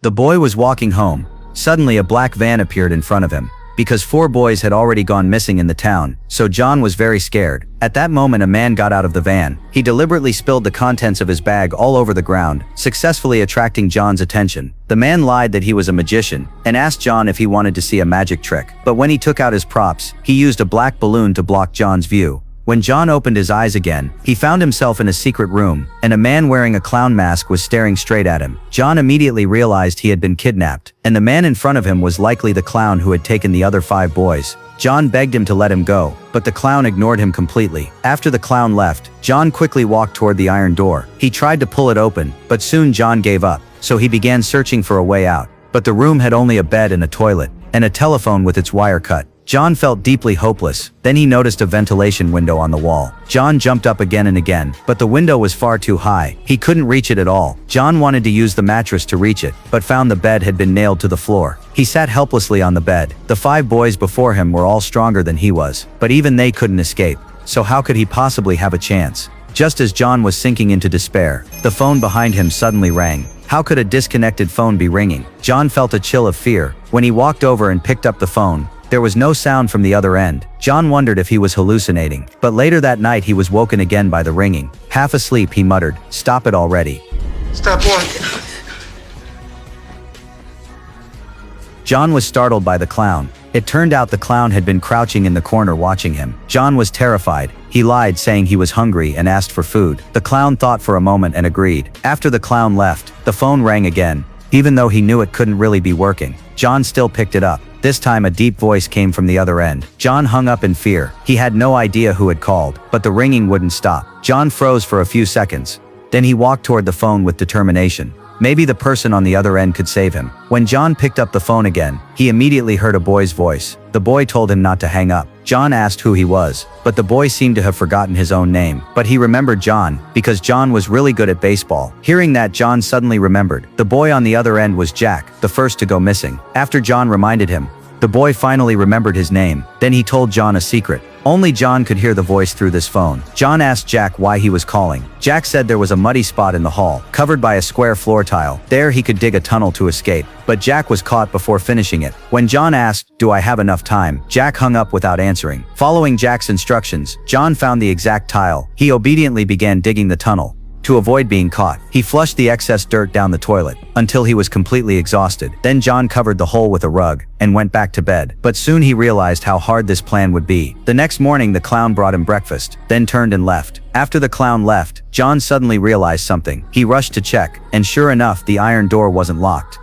The boy was walking home. Suddenly a black van appeared in front of him. Because 4 boys had already gone missing in the town, so John was very scared. At that moment a man got out of the van. He deliberately spilled the contents of his bag all over the ground, successfully attracting John's attention. The man lied that he was a magician, and asked John if he wanted to see a magic trick. But when he took out his props, he used a black balloon to block John's view. When John opened his eyes again, he found himself in a secret room, and a man wearing a clown mask was staring straight at him. John immediately realized he had been kidnapped, and the man in front of him was likely the clown who had taken the other 5 boys. John begged him to let him go, but the clown ignored him completely. After the clown left, John quickly walked toward the iron door. He tried to pull it open, but soon John gave up, so he began searching for a way out. But the room had only a bed and a toilet, and a telephone with its wire cut. John felt deeply hopeless. Then he noticed a ventilation window on the wall. John jumped up again and again, but the window was far too high. He couldn't reach it at all. John wanted to use the mattress to reach it, but found the bed had been nailed to the floor. He sat helplessly on the bed. The 5 boys before him were all stronger than he was, but even they couldn't escape. So how could he possibly have a chance? Just as John was sinking into despair, the phone behind him suddenly rang. How could a disconnected phone be ringing? John felt a chill of fear. When he walked over and picked up the phone, there was no sound from the other end. John wondered if he was hallucinating, but later that night he was woken again by the ringing. Half asleep, he muttered, "Stop it already." Stop walking. John was startled by the clown. It turned out the clown had been crouching in the corner watching him. John was terrified. He lied, saying he was hungry and asked for food. The clown thought for a moment and agreed. After the clown left, the phone rang again. Even though he knew it couldn't really be working, John still picked it up. This time a deep voice came from the other end. John hung up in fear. He had no idea who had called, but the ringing wouldn't stop. John froze for a few seconds. Then he walked toward the phone with determination. Maybe the person on the other end could save him. When John picked up the phone again, he immediately heard a boy's voice. The boy told him not to hang up. John asked who he was, but the boy seemed to have forgotten his own name. But he remembered John, because John was really good at baseball. Hearing that, John suddenly remembered. The boy on the other end was Jack, the first to go missing. After John reminded him, the boy finally remembered his name. Then he told John a secret. Only John could hear the voice through this phone. John asked Jack why he was calling. Jack said there was a muddy spot in the hall, covered by a square floor tile. There he could dig a tunnel to escape. But Jack was caught before finishing it. When John asked, "Do I have enough time?" Jack hung up without answering. Following Jack's instructions, John found the exact tile. He obediently began digging the tunnel. To avoid being caught, he flushed the excess dirt down the toilet, until he was completely exhausted. Then John covered the hole with a rug, and went back to bed. But soon he realized how hard this plan would be. The next morning the clown brought him breakfast, then turned and left. After the clown left, John suddenly realized something. He rushed to check, and sure enough the iron door wasn't locked.